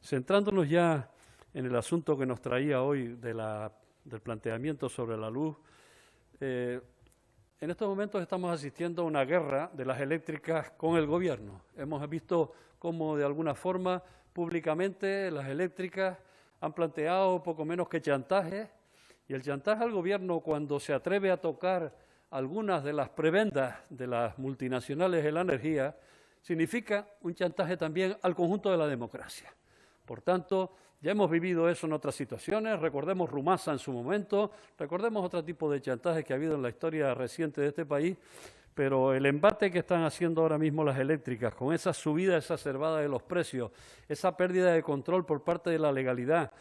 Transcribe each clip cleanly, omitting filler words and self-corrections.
Centrándonos ya en el asunto que nos traía hoy del planteamiento sobre la luz, en estos momentos estamos asistiendo a una guerra de las eléctricas con el gobierno. Hemos visto cómo de alguna forma públicamente las eléctricas han planteado poco menos que chantaje, y el chantaje al gobierno cuando se atreve a tocar algunas de las prebendas de las multinacionales de la energía significa un chantaje también al conjunto de la democracia. Por tanto, ya hemos vivido eso en otras situaciones, recordemos Rumasa en su momento, recordemos otro tipo de chantajes que ha habido en la historia reciente de este país, pero el embate que están haciendo ahora mismo las eléctricas, con esa subida exacerbada de los precios, esa pérdida de control por parte de la legalidad,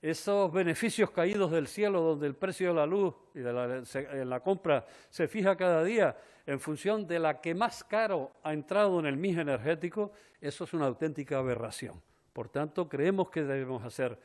esos beneficios caídos del cielo donde el precio de la luz y de la compra se fija cada día en función de la que más caro ha entrado en el mix energético, eso es una auténtica aberración. Por tanto, creemos que debemos hacer,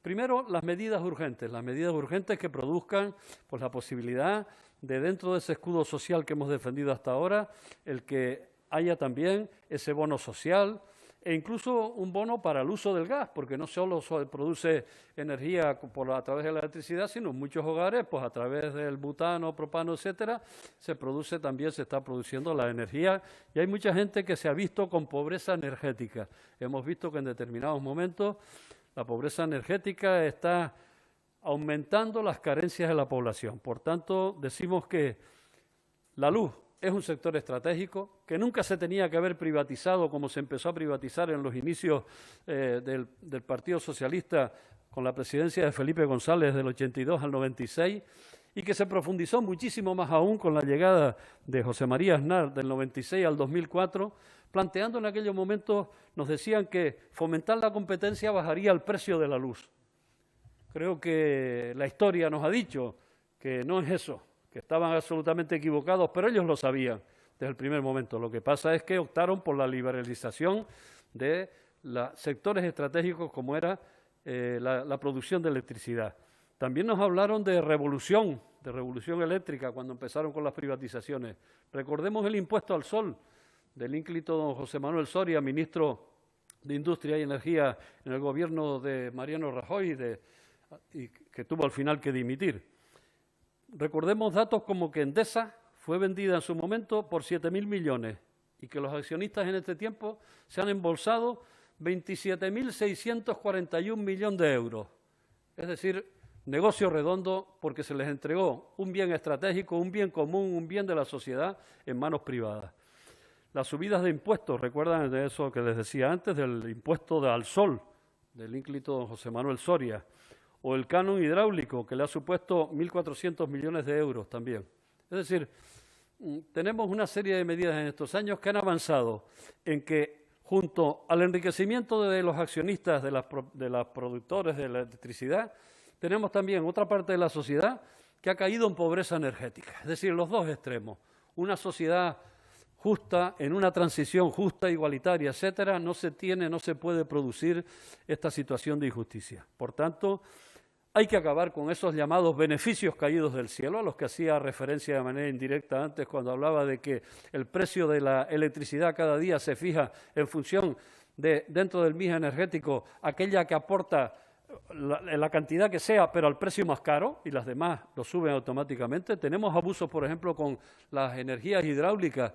primero, las medidas urgentes que produzcan pues, la posibilidad de, dentro de ese escudo social que hemos defendido hasta ahora, el que haya también ese bono social e incluso un bono para el uso del gas, porque no solo se produce energía a través de la electricidad, sino en muchos hogares, pues a través del butano, propano, etcétera, se está produciendo la energía, y hay mucha gente que se ha visto con pobreza energética. Hemos visto que en determinados momentos la pobreza energética está aumentando las carencias de la población. Por tanto, decimos que la luz es un sector estratégico que nunca se tenía que haber privatizado como se empezó a privatizar en los inicios del Partido Socialista con la presidencia de Felipe González del 82 al 96 y que se profundizó muchísimo más aún con la llegada de José María Aznar del 96 al 2004, planteando en aquellos momentos, nos decían que fomentar la competencia bajaría el precio de la luz. Creo que la historia nos ha dicho que no es eso, que estaban absolutamente equivocados, pero ellos lo sabían desde el primer momento. Lo que pasa es que optaron por la liberalización de los sectores estratégicos como era la producción de electricidad. También nos hablaron de revolución eléctrica cuando empezaron con las privatizaciones. Recordemos el impuesto al sol del ínclito don José Manuel Soria, ministro de Industria y Energía en el gobierno de Mariano Rajoy, y que tuvo al final que dimitir. Recordemos datos como que Endesa fue vendida en su momento por 7.000 millones y que los accionistas en este tiempo se han embolsado 27.641 millones de euros. Es decir, negocio redondo porque se les entregó un bien estratégico, un bien común, un bien de la sociedad en manos privadas. Las subidas de impuestos, recuerdan de eso que les decía antes, del impuesto al sol, del ínclito don José Manuel Soria, o el canon hidráulico, que le ha supuesto 1.400 millones de euros también. Es decir, tenemos una serie de medidas en estos años que han avanzado en que, junto al enriquecimiento de los accionistas de las productores de la electricidad, tenemos también otra parte de la sociedad que ha caído en pobreza energética. Es decir, los dos extremos. Una sociedad justa, en una transición justa, igualitaria, etcétera, no se puede producir esta situación de injusticia. Por tanto, hay que acabar con esos llamados beneficios caídos del cielo, a los que hacía referencia de manera indirecta antes cuando hablaba de que el precio de la electricidad cada día se fija en función de, dentro del mix energético, aquella que aporta la cantidad que sea, pero al precio más caro, y las demás lo suben automáticamente. Tenemos abusos, por ejemplo, con las energías hidráulicas,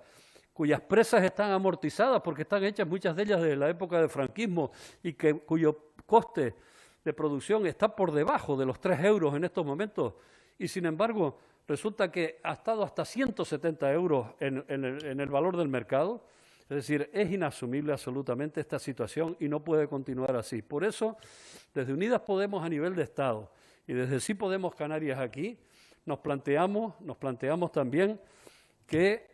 cuyas presas están amortizadas porque están hechas muchas de ellas desde la época del franquismo y cuyo coste de producción está por debajo de los 3 euros en estos momentos, y sin embargo resulta que ha estado hasta 170 euros en el valor del mercado. Es decir, es inasumible absolutamente esta situación y no puede continuar así. Por eso, desde Unidas Podemos a nivel de Estado y desde Sí Podemos Canarias aquí, nos planteamos también que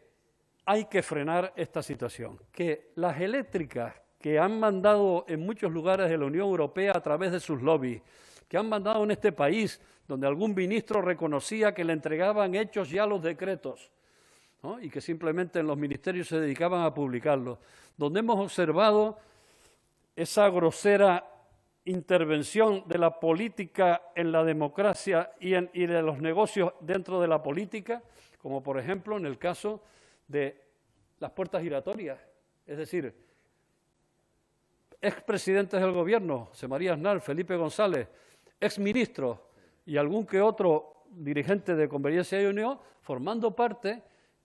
hay que frenar esta situación, que las eléctricas que han mandado en muchos lugares de la Unión Europea a través de sus lobbies, que han mandado en este país, donde algún ministro reconocía que le entregaban hechos ya los decretos, ¿no? Y que simplemente en los ministerios se dedicaban a publicarlos, donde hemos observado esa grosera intervención de la política en la democracia y de los negocios dentro de la política, como por ejemplo en el caso de las puertas giratorias. Es decir, expresidentes del Gobierno, José María Aznar, Felipe González, exministros y algún que otro dirigente de Convergencia y Unión, formando parte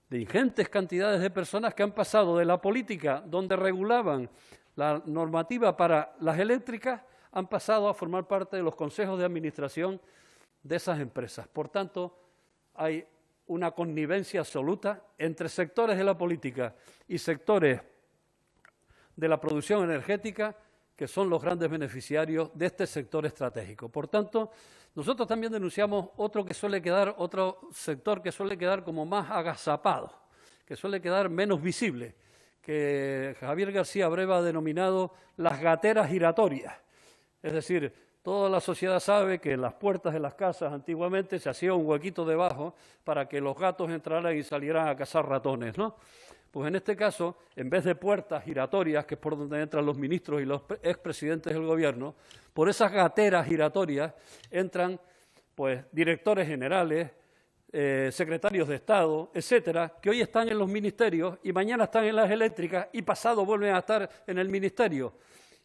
de ingentes cantidades de personas que han pasado de la política, donde regulaban la normativa para las eléctricas, han pasado a formar parte de los consejos de administración de esas empresas. Por tanto, hay una connivencia absoluta entre sectores de la política y sectores de la producción energética, que son los grandes beneficiarios de este sector estratégico. Por tanto, nosotros también denunciamos otro sector que suele quedar como más agazapado, que suele quedar menos visible, que Javier García Breva ha denominado las gateras giratorias. Es decir, toda la sociedad sabe que en las puertas de las casas antiguamente se hacía un huequito debajo para que los gatos entraran y salieran a cazar ratones, ¿no? Pues en este caso, en vez de puertas giratorias, que es por donde entran los ministros y los expresidentes del Gobierno, por esas gateras giratorias entran pues directores generales, secretarios de Estado, etcétera, que hoy están en los ministerios y mañana están en las eléctricas y pasado vuelven a estar en el ministerio.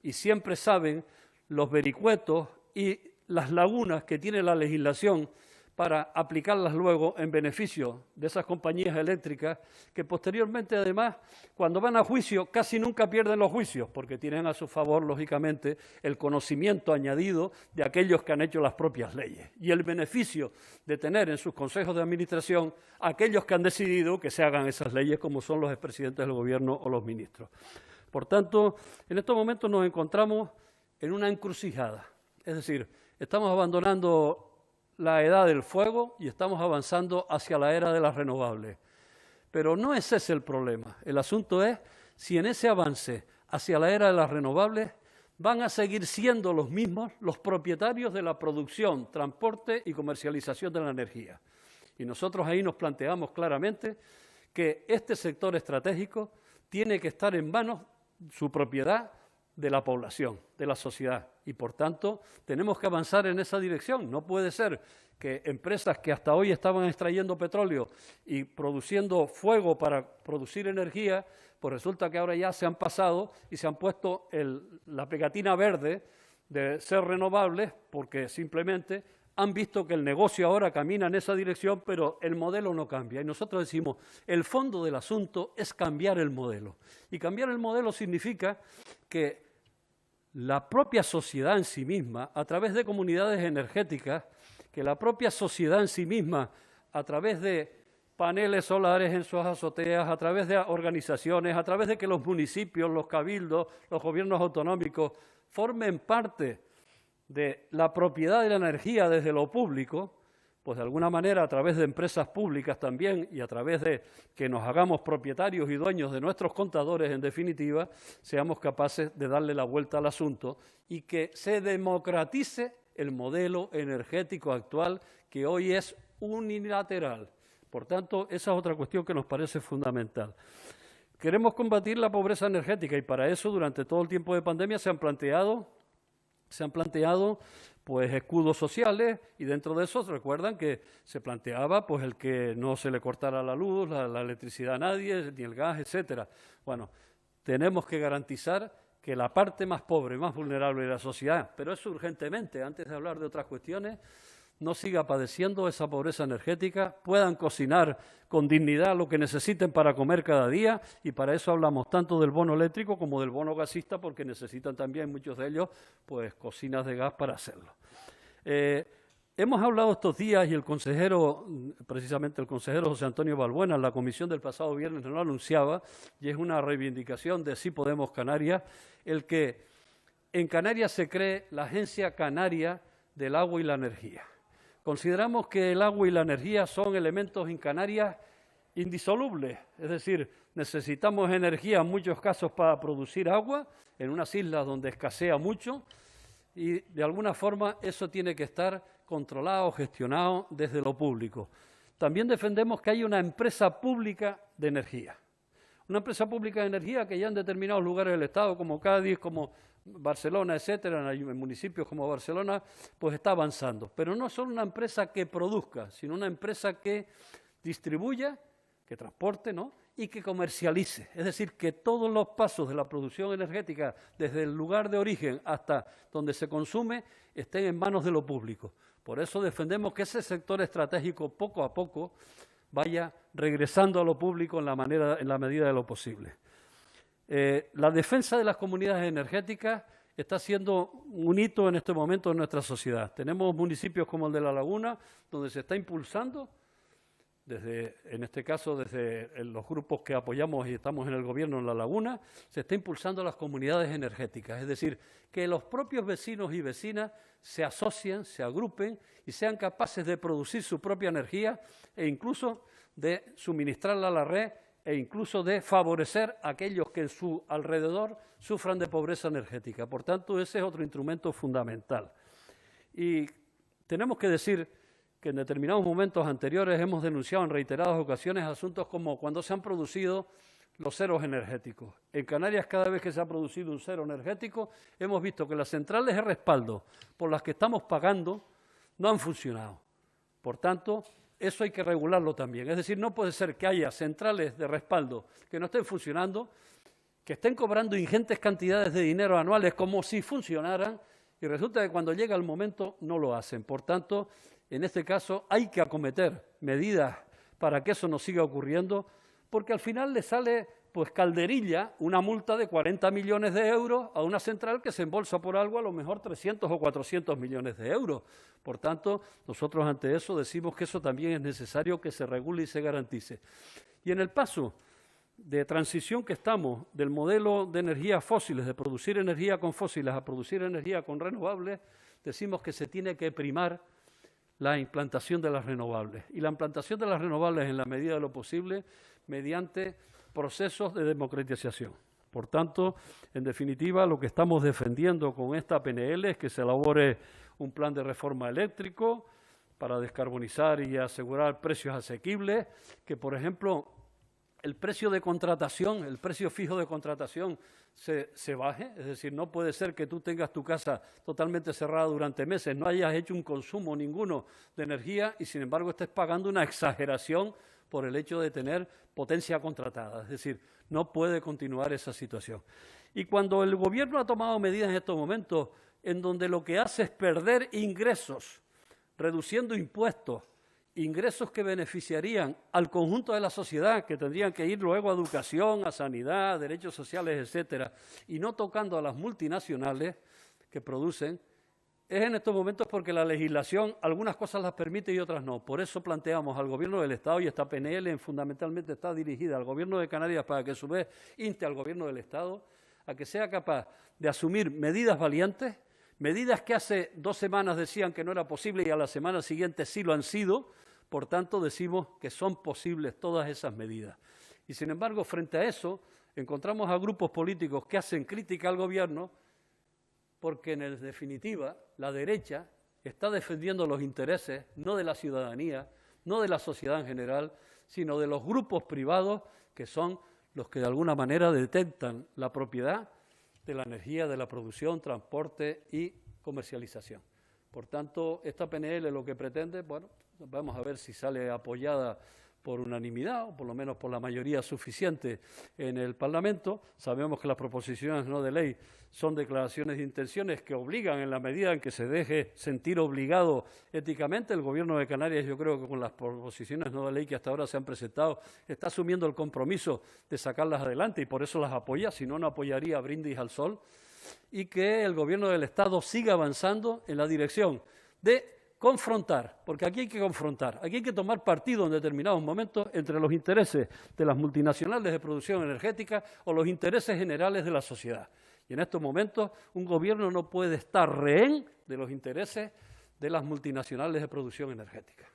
Y siempre saben los vericuetos y las lagunas que tiene la legislación para aplicarlas luego en beneficio de esas compañías eléctricas, que posteriormente, además, cuando van a juicio, casi nunca pierden los juicios, porque tienen a su favor, lógicamente, el conocimiento añadido de aquellos que han hecho las propias leyes y el beneficio de tener en sus consejos de administración a aquellos que han decidido que se hagan esas leyes, como son los expresidentes del Gobierno o los ministros. Por tanto, en estos momentos nos encontramos en una encrucijada, es decir, estamos abandonando la edad del fuego y estamos avanzando hacia la era de las renovables. Pero no es ese el problema. El asunto es si en ese avance hacia la era de las renovables van a seguir siendo los mismos los propietarios de la producción, transporte y comercialización de la energía. Y nosotros ahí nos planteamos claramente que este sector estratégico tiene que estar en manos, su propiedad, de la población, de la sociedad. Y, por tanto, tenemos que avanzar en esa dirección. No puede ser que empresas que hasta hoy estaban extrayendo petróleo y produciendo fuego para producir energía, pues resulta que ahora ya se han pasado y se han puesto la pegatina verde de ser renovables porque simplemente han visto que el negocio ahora camina en esa dirección, pero el modelo no cambia. Y nosotros decimos, el fondo del asunto es cambiar el modelo. Y cambiar el modelo significa que la propia sociedad en sí misma, a través de comunidades energéticas, que la propia sociedad en sí misma, a través de paneles solares en sus azoteas, a través de organizaciones, a través de que los municipios, los cabildos, los gobiernos autonómicos formen parte de la propiedad de la energía desde lo público, pues de alguna manera a través de empresas públicas también y a través de que nos hagamos propietarios y dueños de nuestros contadores, en definitiva, seamos capaces de darle la vuelta al asunto y que se democratice el modelo energético actual, que hoy es unilateral. Por tanto, esa es otra cuestión que nos parece fundamental. Queremos combatir la pobreza energética y para eso, durante todo el tiempo de pandemia, se han planteado pues escudos sociales y dentro de esos recuerdan que se planteaba pues el que no se le cortara la luz, la electricidad a nadie, ni el gas, etcétera. Bueno, tenemos que garantizar que la parte más pobre, más vulnerable de la sociedad, pero eso urgentemente, antes de hablar de otras cuestiones, no siga padeciendo esa pobreza energética, puedan cocinar con dignidad lo que necesiten para comer cada día y para eso hablamos tanto del bono eléctrico como del bono gasista porque necesitan también muchos de ellos pues cocinas de gas para hacerlo. Hemos hablado estos días y el consejero, precisamente el consejero José Antonio Balbuena en la comisión del pasado viernes lo anunciaba y es una reivindicación de Sí Podemos Canarias, el que en Canarias se cree la Agencia Canaria del Agua y la Energía. Consideramos que el agua y la energía son elementos en Canarias indisolubles, es decir, necesitamos energía en muchos casos para producir agua, en unas islas donde escasea mucho, y de alguna forma eso tiene que estar controlado, gestionado desde lo público. También defendemos que haya una empresa pública de energía. Una empresa pública de energía que ya en determinados lugares del Estado, como Cádiz, como Barcelona, etcétera, en municipios como Barcelona, pues está avanzando. Pero no solo una empresa que produzca, sino una empresa que distribuya, que transporte, ¿no? y que comercialice, es decir, que todos los pasos de la producción energética, desde el lugar de origen hasta donde se consume, estén en manos de lo público. Por eso defendemos que ese sector estratégico poco a poco vaya regresando a lo público en la medida de lo posible. La defensa de las comunidades energéticas está siendo un hito en este momento en nuestra sociedad. Tenemos municipios como el de La Laguna, donde se está impulsando, en este caso desde los grupos que apoyamos y estamos en el gobierno en La Laguna, se está impulsando las comunidades energéticas, es decir, que los propios vecinos y vecinas se asocien, se agrupen y sean capaces de producir su propia energía e incluso de suministrarla a la red e incluso de favorecer a aquellos que en su alrededor sufran de pobreza energética. Por tanto, ese es otro instrumento fundamental. Y tenemos que decir que en determinados momentos anteriores hemos denunciado en reiteradas ocasiones asuntos como cuando se han producido los ceros energéticos. En Canarias, cada vez que se ha producido un cero energético, hemos visto que las centrales de respaldo por las que estamos pagando no han funcionado. Por tanto, eso hay que regularlo también. Es decir, no puede ser que haya centrales de respaldo que no estén funcionando, que estén cobrando ingentes cantidades de dinero anuales como si funcionaran y resulta que cuando llega el momento no lo hacen. Por tanto, en este caso hay que acometer medidas para que eso no siga ocurriendo, porque al final le sale pues calderilla una multa de 40 millones de euros a una central que se embolsa por algo a lo mejor 300 o 400 millones de euros. Por tanto, nosotros ante eso decimos que eso también es necesario que se regule y se garantice. Y en el paso de transición que estamos del modelo de energías fósiles, de producir energía con fósiles a producir energía con renovables, decimos que se tiene que primar la implantación de las renovables. Y la implantación de las renovables en la medida de lo posible mediante procesos de democratización. Por tanto, en definitiva, lo que estamos defendiendo con esta PNL es que se elabore un plan de reforma eléctrico para descarbonizar y asegurar precios asequibles, que, por ejemplo, el precio de contratación, el precio fijo de contratación se baje, es decir, no puede ser que tú tengas tu casa totalmente cerrada durante meses, no hayas hecho un consumo ninguno de energía y, sin embargo, estés pagando una exageración por el hecho de tener potencia contratada. Es decir, no puede continuar esa situación. Y cuando el Gobierno ha tomado medidas en estos momentos en donde lo que hace es perder ingresos, reduciendo impuestos, ingresos que beneficiarían al conjunto de la sociedad, que tendrían que ir luego a educación, a sanidad, a derechos sociales, etcétera, y no tocando a las multinacionales que producen, es en estos momentos porque la legislación algunas cosas las permite y otras no. Por eso planteamos al Gobierno del Estado, y esta PNL fundamentalmente está dirigida al Gobierno de Canarias para que a su vez inste al Gobierno del Estado a que sea capaz de asumir medidas valientes, medidas que hace 2 semanas decían que no era posible y a la semana siguiente sí lo han sido. Por tanto, decimos que son posibles todas esas medidas. Y, sin embargo, frente a eso, encontramos a grupos políticos que hacen crítica al Gobierno porque, en definitiva, la derecha está defendiendo los intereses no de la ciudadanía, no de la sociedad en general, sino de los grupos privados que son los que, de alguna manera, detentan la propiedad de la energía, de la producción, transporte y comercialización. Por tanto, esta PNL lo que pretende, bueno, vamos a ver si sale apoyada por unanimidad o por lo menos por la mayoría suficiente en el Parlamento. Sabemos que las proposiciones no de ley son declaraciones de intenciones que obligan en la medida en que se deje sentir obligado éticamente. El Gobierno de Canarias, yo creo que con las proposiciones no de ley que hasta ahora se han presentado, está asumiendo el compromiso de sacarlas adelante y por eso las apoya, si no, no apoyaría brindis al sol. Y que el Gobierno del Estado siga avanzando en la dirección de confrontar, porque aquí hay que confrontar, aquí hay que tomar partido en determinados momentos entre los intereses de las multinacionales de producción energética o los intereses generales de la sociedad. Y en estos momentos un gobierno no puede estar rehén de los intereses de las multinacionales de producción energética.